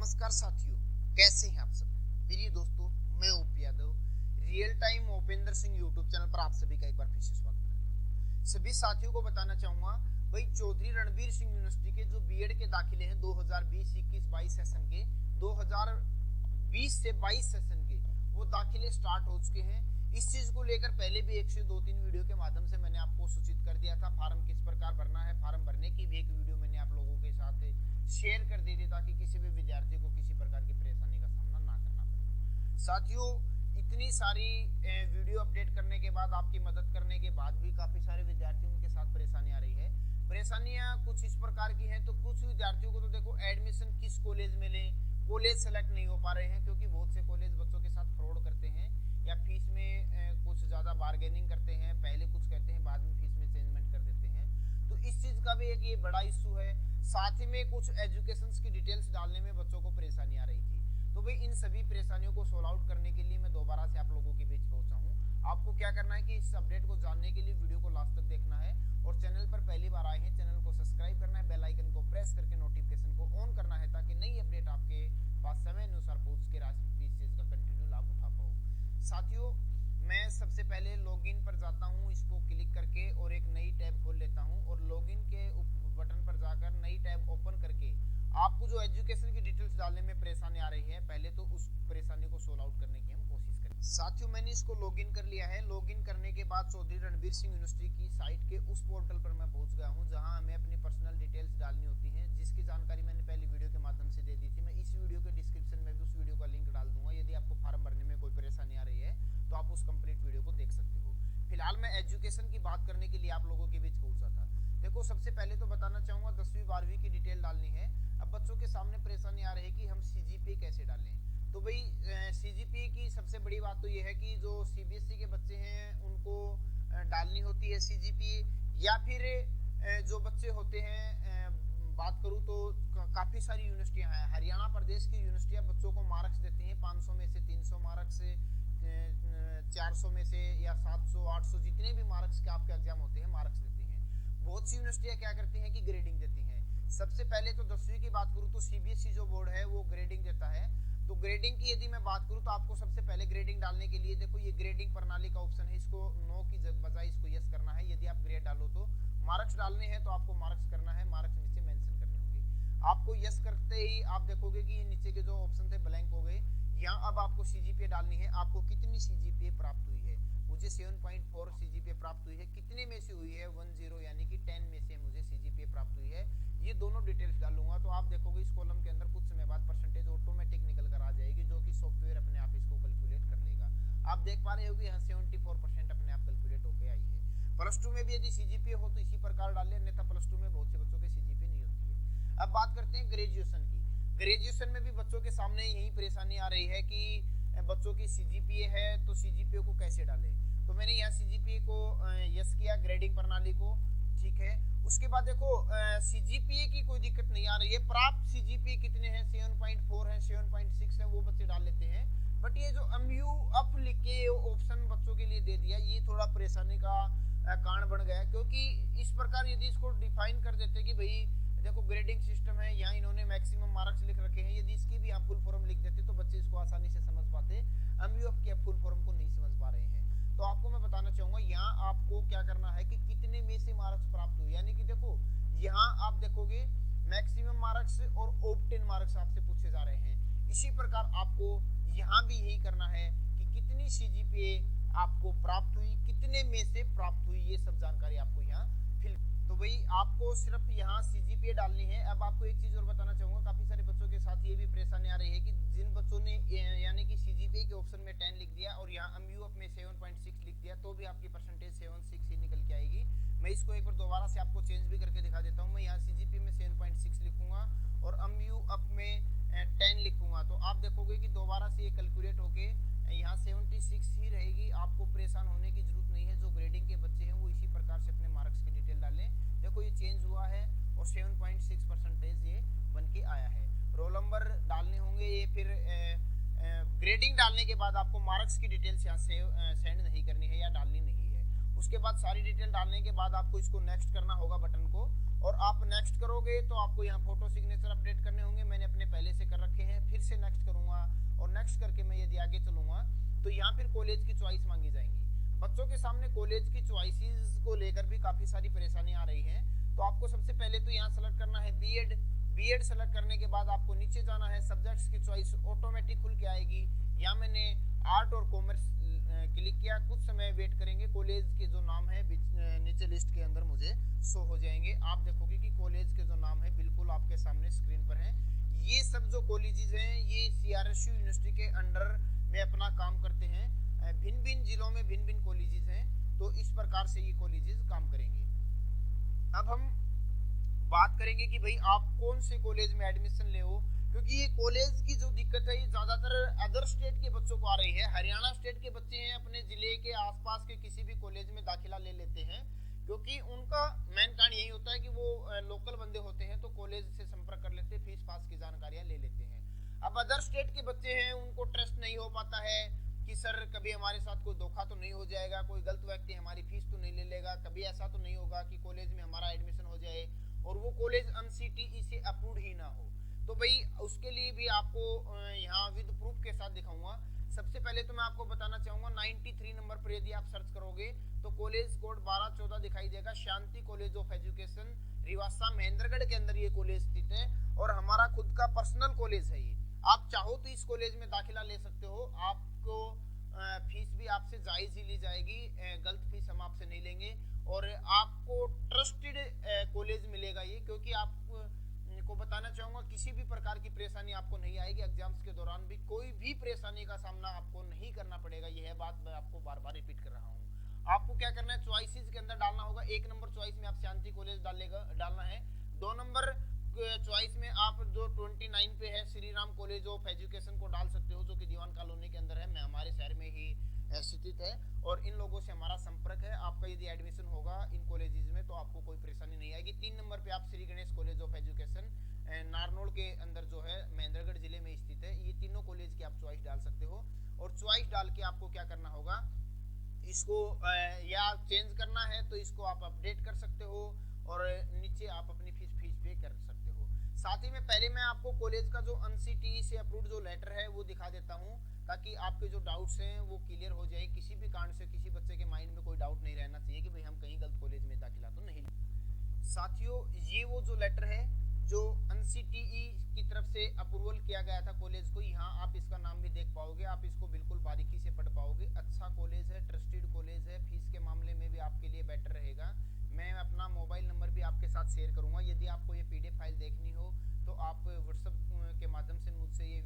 नमस्कार साथियों, कैसे हैं आप सब। प्रिय दोस्तों, मैं OP Yadav real time Opendra Singh YouTube channel पर आप सभी का एक बार फिर से स्वागत करता हूं। सभी साथियों को बताना चाहूंगा भाई, चौधरी रणबीर सिंह यूनिवर्सिटी के जो बीएड के दाखिले हैं 2020-21-22 सेशन के, 2020 से 22 सेशन के वो दाखिले स्टार्ट हो चुके हैं। इस चीज को लेकर पहले भी 1 से 2-3 वीडियो के माध्यम से मैंने आपको सूचित कर दिया था। फार्म किस प्रकार भरना है, फार्म भरने की भी एक वीडियो मैंने आप लोगों के साथ शेयर कर दी थी ताकि किसी भी विद्यार्थी को किसी प्रकार की परेशानी का सामना ना करना पड़े। साथियों, इतनी सारी वीडियो अपडेट करने के बाद, आपकी मदद करने के बाद भी काफी सारे विद्यार्थियों के साथ परेशानी आ रही है। परेशानियां कुछ इस प्रकार की हैं, तो कुछ विद्यार्थियों को तो देखो एडमिशन किस कॉलेज में लें, कॉलेज सेलेक्ट नहीं हो पा रहे हैं क्योंकि बहुत से कॉलेज बच्चों के साथ फ्रॉड करते हैं या फीस में कुछ ज्यादा बार्गेनिंग करते हैं, पहले कुछ कहते हैं बाद में फीस में चेंजमेंट कर देते हैं। तो इस चीज का भी एक ये बड़ा इशू है। साथ ही में कुछ एजुकेशन की डिटेल्स डालने में बच्चों को परेशानी आ रही थी। तो भाई इन सभी परेशानियों को सोल्व आउट करने के लिए मैं दोबारा से आप लोगों के बीच पहुंचा हूँ। आपको क्या करना है कि इस अपडेट को जानने के लिए वीडियो को लास्ट तक देखना है और चैनल पर पहली बार आए हैं चैनल को सब्सक्राइब करना है, बेल आइकन को प्रेस करके नोटिफिकेशन को ऑन करना है ताकि नई अपडेट आपके पास समय अनुसार पहुंच के इस चीज का कंटिन्यू लाभ उठा पाओ। साथियों, मैं सबसे पहले लॉगिन पर जाता हूं, इसको क्लिक करके और एक नई टैब खोल लेता हूं और लॉगिन के बटन पर जाकर नई टैब ओपन करके आपको जो एजुकेशन की डिटेल्स डालने में परेशानी आ रही है, पहले तो उस परेशानी को सोल्व आउट करने की हम कोशिश करें। साथियों, मैंने इसको लॉगिन कर लिया है। लॉगिन करने के बाद चौधरी रणबीर सिंह यूनिवर्सिटी की साइट के उस पोर्टल पर मैं पहुंच गया हूं जहां हमें अपनी पर्सनल डिटेल्स डालनी होती हैं, जिसकी जानकारी मैंने पहली वीडियो के माध्यम से दे दी थी। मैं इस वीडियो के डिस्क्रिप्शन में भी उस वीडियो का लिंक डाल दूंगा। यदि आपको फॉर्म भरने में कोई परेशानी आ रही है तो आप उस कंप्लीट वीडियो को देख सकते हो। फिलहाल मैं एजुकेशन की बात करने के लिए आप लोगों के बीच पहुंचा था। देखो, सबसे पहले तो बताना चाहूंगा 10वीं 12वीं की डिटेल डालनी है। अब बच्चों के सामने परेशानी आ रही है कि हम सीजीपीए कैसे डालें। तो भाई सीजीपीए की सबसे बड़ी बात तो ये है कि जो सीबीएसई के बच्चे हैं उनको डालनी होती है सीजीपीए, या फिर जो बच्चे होते हैं, बात करूं तो काफी सारी यूनिवर्सिटियां हैं। हरियाणा प्रदेश की यूनिवर्सिटियां बच्चों को मार्क्स देती हैं 500 में से 300 मार्क्स, 400 में से या 700 800 जितने भी मार्क्स के आपके एग्जाम होते हैं मार्क्स देती हैं। बहुत सी यूनिवर्सिटियां क्या करती हैं कि ग्रेडिंग देती हैं। सबसे पहले तो 10वीं की बात करूं तो सीबीएसई जो बोर्ड है वो ग्रेडिंग देता है। तो ग्रेडिंग की यदि मैं बात करूं तो आपको सबसे पहले ग्रेडिंग डालने के लिए देखो ये ग्रेडिंग प्रणाली का ऑप्शन है, इसको नो की बजाय इसको यस करना है। यदि आप ग्रेड डालो तो मार्क्स डालने हैं तो आपको मार्क्स करना है, मार्क्स नीचे मेंशन करने होंगे। आपको यस करते ही आप देखोगे कि ये नीचे के जो ऑप्शन थे ब्लैंक हो गए। यहाँ अब आपको सीजीपीए डालनी है, आपको कितनी सीजीपीए प्राप्त हुई है। मुझे 7.4 सीजीपीए प्राप्त हुई है। कितने में से हुई है 10 यानी कि 10 में से मुझे सीजीपीए प्राप्त हुई है। ये दोनों डिटेल्स डालूंगा तो आप देखोगे इस कॉलम के अंदर कुछ समय बाद परसेंटेज ऑटोमेटिक निकल कर आ जाएगी, जो कि सॉफ्टवेयर अपने आप इसको कैलकुलेट कर लेगा। आप देख पा रहे हो कि यहाँ 74% अपने आप कैलकुलेट होकर आई है। +2 में भी यदि सीजीपीए हो तो इसी प्रकार डाल ले, अन्यथा +2 में बहुत से बच्चों के सीजीपीए नहीं होती है। अब बात करते हैं ग्रेजुएशन की। ग्रेजुएशन में भी बच्चों के सामने यही परेशानी आ रही है कि बच्चों की सीजीपीए है तो सीजीपीए को कैसे डालें। तो मैंने यहाँ सीजीपीए को यस किया, ग्रेडिंग प्रणाली को, ठीक है। उसके बाद देखो सीजीपीए की कोई दिक्कत नहीं आ रही है। प्राप्त सीजीपीए कितने हैं, 7.4 है, 7.6 है, वो बच्चे डाल लेते हैं। बट ये जो एमयू अप लिख के ऑप्शन बच्चों के लिए दे दिया, ये थोड़ा परेशानी का कारण बन गया, क्योंकि इस प्रकार यदि इसको डिफाइन कर देते कि भाई देखो ग्रेडिंग सिस्टम है, यहाँ इन्होंने मैक्सिमम मार्क्स लिख रखे हैं, यदि इसकी भी आप फुल फॉर्म लिख देते तो बच्चे इसको आसानी से समझ पाते। एमयू अप के फुल फॉर्म को नहीं समझ पा रहे हैं। तो आपको मैं बताना चाहूंगा यहाँ आपको क्या करना है कि कितने में से मार्क्स प्राप्त हुए, यानी कि देखो यहाँ आप देखोगे मैक्सिमम मार्क्स और ऑब्टेन मार्क्स आपसे पूछे जा रहे हैं। इसी प्रकार आपको यहाँ भी यही करना है कि कितनी सीजीपीए आपको प्राप्त हुई, कितने में से प्राप्त हुई, ये सब जानकारी आपको यहाँ फिल। तो भाई आपको सिर्फ यहाँ सीजीपीए डालनी है। अब आपको एक चीज और बताना चाहूंगा, काफी सारे बच्चों के साथ ये भी परेशानी आ रही है कि जिन बच्चों ने यानी कि सीजीपीए के ऑप्शन में 10 लिख दिया और यहाँ एमयू अप में 7.6 लिख दिया तो भी आपकी परसेंटेज 7.6 ही निकल के आएगी। मैं इसको एक बार दोबारा से आपको चेंज भी करके दिखा देता हूँ। मैं यहाँ सीजीपीए में 7.6 लिखूंगा और एमयू अप में 10 लिखूंगा तो आप देखोगे कि दोबारा से ये कैलकुलेट होके यहाँ 76 ही रहेगी। आपको परेशान होने की जरूरत नहीं है। जो ग्रेडिंग के बच्चे हैं वो इसी प्रकार से अपने मार्क्स की डिटेल डालें। देखो ये चेंज हुआ है और 7.6 परसेंटेज ये बन के आया है। रोल नंबर डालने होंगे ये, फिर ग्रेडिंग डालने के बाद आपको मार्क्स की डिटेल्स यहाँ से सेंड नहीं करनी है या डालनी नहीं है। उसके बाद सारी डिटेल डालने के बाद आपको इसको नेक्स्ट करना होगा बटन को, और आप नेक्स्ट करोगे तो आपको यहाँ फोटो सिग्नेचर अपडेट करने होंगे। मैंने अपने पहले से कर रखे हैं, तो यहाँ फिर कॉलेज की चॉइस मांगी जाएंगी। बच्चों के सामने कॉलेज की चॉइसेस को लेकर भी काफी सारी परेशानी आ रही है। तो आपको सबसे पहले तो यहाँ सेलेक्ट करना है बीएड। बीएड सेलेक्ट करने के बाद आपको नीचे जाना है, सब्जेक्ट्स की चॉइस ऑटोमेटिक खुल के आएगी। यहाँ मैंने आर्ट और कॉमर्स क्लिक किया, कुछ समय वेट करेंगे, कॉलेज के जो नाम है नीचे लिस्ट के अंदर मुझे शो हो जाएंगे। आप देखोगे कि कॉलेज के जो नाम है बिल्कुल आपके सामने स्क्रीन पर है। ये सब जो कॉलेजेस हैं ये सीआरएसयू यूनिवर्सिटी के अंडर में अपना काम करते हैं। भिन्न भिन्न जिलों में भिन्न भिन्न कॉलेजेस हैं, तो इस प्रकार से ये कॉलेजेस काम करेंगे। अब हम बात करेंगे कि भाई आप कौन से कॉलेज में एडमिशन ले हो, क्योंकि ये कॉलेज की जो दिक्कत है ये ज्यादातर अदर स्टेट के बच्चों को आ रही है। हरियाणा स्टेट के बच्चे हैं अपने जिले के आसपास के किसी भी कॉलेज में दाखिला ले लेते हैं, क्योंकि उनका मेन कारण यही होता है कि वो लोकल बंदे होते हैं तो कॉलेज से संपर्क कर लेते हैं, फीस पास की जानकारियां ले लेते हैं। अब अदर स्टेट के बच्चे हैं, उनको ट्रस्ट नहीं हो पाता है कि सर कभी हमारे साथ कोई धोखा तो नहीं हो जाएगा, कोई गलत व्यक्ति हमारी फीस तो नहीं ले लेगा, कभी ऐसा तो नहीं होगा कि कॉलेज में हमारा एडमिशन हो जाए और वो कॉलेज एनसीटीई से अप्रूव्ड ही ना हो। तो भाई उसके लिए भी आपको यहाँ विद प्रूफ के साथ दिखाऊंगा। सबसे पहले तो मैं आपको बताना चाहूंगा 93 नंबर पर यदि आप सर्च करोगे तो कॉलेज कोड 1214 दिखाई देगा, शांति कॉलेज ऑफ एजुकेशन रिवासा महेंद्रगढ़ के अंदर ये कॉलेज स्थित है और हमारा खुद का पर्सनल कॉलेज है ये। आप चाहो तो इस कॉलेज में दाखिला ले सकते हो, आपको फीस भी आपसे जायज ही ली जाएगी, गलत फीस हम आपसे नहीं लेंगे और आपको ट्रस्टेड कॉलेज मिलेगा ये, क्योंकि आपको बताना चाहूंगा किसी भी प्रकार की परेशानी आपको नहीं आएगी। एग्जाम्स के दौरान भी कोई भी परेशानी का सामना आपको नहीं करना पड़ेगा, यह बात मैं आपको बार बार रिपीट कर रहा हूँ। आपको क्या करना है, चॉइसेस के अंदर डालना होगा। 1 नंबर चॉइस में आप शांति कॉलेज डालना है। 2 नंबर चॉइस में आप जो 29 पे है Shri Ram college of education को डाल सकते हो, जो कि दीवान कॉलोनी के अंदर है, मैं हमारे शहर में ही स्थित है और इन लोगों से हमारा संपर्क है। आपका यदि एडमिशन होगा इन कॉलेजेस में तो आपको कोई परेशानी नहीं आएगी। 3 नंबर पे आप Shri Ganesh college of education Narnaul के अंदर जो है महेंद्रगढ़ जिले में स्थित है। ये तीनों कॉलेज की आप चॉइस डाल सकते हो और चॉइस डाल के आपको क्या करना होगा, इसको या चेंज करना है तो इसको आप अपडेट कर सकते हो और नीचे आप अपनी फीस पे कर सकते हो। साथ ही में पहले मैं आपको कॉलेज का जो एनसीटीई से अप्रूव्ड जो लेटर है वो दिखा देता हूँ, ताकि आपके जो डाउट्स हैं वो क्लियर हो जाए। किसी भी कारण से किसी बच्चे के माइंड में कोई डाउट नहीं रहना चाहिए कि भाई हम कहीं गलत कॉलेज में दाखिला तो नहीं। साथियों ये वो जो लेटर है जो एनसीटीई की तरफ से अप्रूवल किया गया था कॉलेज को, यहाँ आप इसका नाम भी देख पाओगे, आप इसको बिल्कुल बारीकी से पढ़ पाओगे। अच्छा कॉलेज है, ट्रस्टेड कॉलेज है, फीस के मामले में भी आपके लिए बेटर रहेगा। मैं अपना मोबाइल नंबर भी आपके साथ शेयर करूंगा, यदि आपको ये पीडीएफ फाइल देखनी हो तो आप व्हाट्सएप के माध्यम से मुझसे ये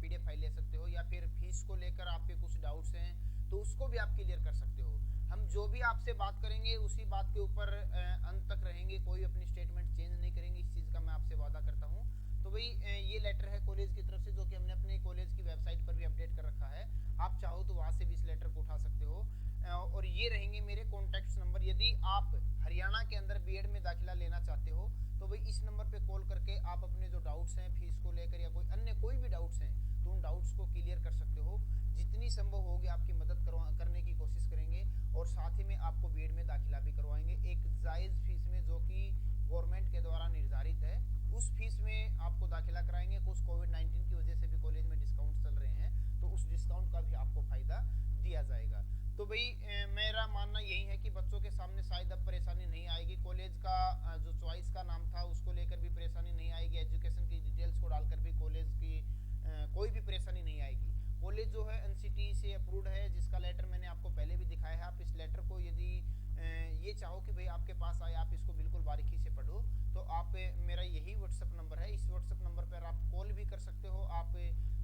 पीडीएफ फाइल ले सकते हो, या फिर फीस को लेकर आपके कुछ डाउट्स हैं तो उसको भी आप क्लियर कर सकते हो। हम जो भी आपसे बात करेंगे उसी बात के ऊपर अंत तक रहेंगे, कोई अपनी स्टेटमेंट चेंज नहीं करेंगे, इस चीज़ का मैं आपसे वादा करता हूँ। तो भाई ये लेटर है कॉलेज की तरफ से, जो कि हमने अपने कॉलेज की वेबसाइट पर भी अपडेट कर रखा है। आप चाहो तो वहाँ से भी इस लेटर को उठा सकते हो। और ये रहेंगे मेरे कॉन्टैक्ट नंबर। यदि आप हरियाणा के अंदर बीएड में दाखिला लेना चाहते हो तो भाई इस नंबर पे कॉल करके आप अपने जो डाउट्स हैं फीस को लेकर या कोई भी डाउट्स हैं तो उन डाउट्स को क्लियर कर सकते हो। जितनी संभव होगी आपकी मदद करने की कोशिश करेंगे और साथ ही में आपको बीएड में दाखिला भी करवाएंगे एक जायज़ फीस में, जो कि गवर्नमेंट के द्वारा निर्धारित है। उस फीस में आपको दाखिला कराएंगे। कुछ कोविड-19 की वजह से भी कॉलेज में डिस्काउंट चल रहे हैं, तो उस डिस्काउंट का भी आपको फायदा दिया जाएगा। तो भाई मेरा मानना यही है कि बच्चों के सामने शायद अब परेशानी नहीं आएगी। कॉलेज का जो चॉइस का नाम था उसको लेकर भी परेशानी नहीं आएगी, एजुकेशन की डिटेल्स को डालकर भी कॉलेज की कोई भी परेशानी नहीं आएगी। कॉलेज जो है एनसीटीई से अप्रूव्ड है, जिसका लेटर मैंने आपको पहले भी दिखाया है। आप इस लेटर को यदि ये चाहो कि भाई आपके पास आए, आप इसको बिल्कुल बारीकी से पढ़ो, तो आप मेरा यही व्हाट्सएप नंबर है, इस व्हाट्सएप नंबर पर आप कॉल भी कर सकते हो आप,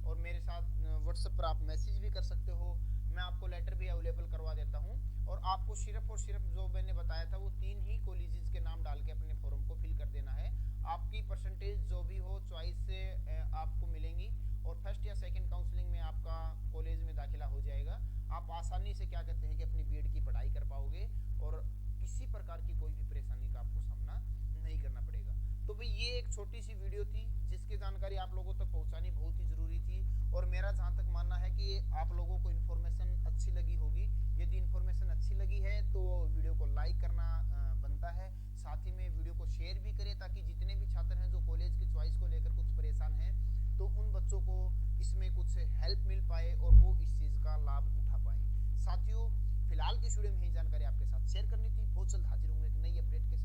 और मेरे साथ व्हाट्सएप पर आप मैसेज भी कर सकते हो। मैं आपको लेटर भी अवेलेबल करवा देता हूँ और आपको सिर्फ और सिर्फ जो मैंने बताया था वो 3 ही कॉलेजेस के नाम डाल के अपने फॉर्म को फिल कर देना है। आपकी परसेंटेज जो भी हो चॉइस से आपको मिलेंगी और फर्स्ट या सेकंड काउंसलिंग में आपका कॉलेज में दाखिला हो जाएगा। आप आसानी से क्या कहते हैं कि अपनी बीएड की पढ़ाई कर पाओगे और किसी प्रकार की कोई भी परेशानी का आपको सामना नहीं करना पड़ेगा। तो भाई ये एक छोटी सी वीडियो थी जिसकी जानकारी आप लोगों तक पहुंचानी बहुत ही जरूरी थी और मेरा जहां तक मानना है कि आप लोगों को इन्फॉर्मेशन अच्छी लगी होगी। यदि इन्फॉर्मेशन अच्छी लगी है तो वीडियो को लाइक करना बनता है, साथ ही में वीडियो को शेयर भी करें ताकि जितने भी छात्र हैं जो कॉलेज की चॉइस को लेकर कुछ परेशान हैं तो उन बच्चों बच्चों को इसमें कुछ हेल्प मिल पाए और वो इस चीज का लाभ उठा पाए। साथियों, फिलहाल की वीडियो में यही जानकारी आपके साथ शेयर करनी थी। बहुत जल्द हाजिर होंगे एक नई अपडेट के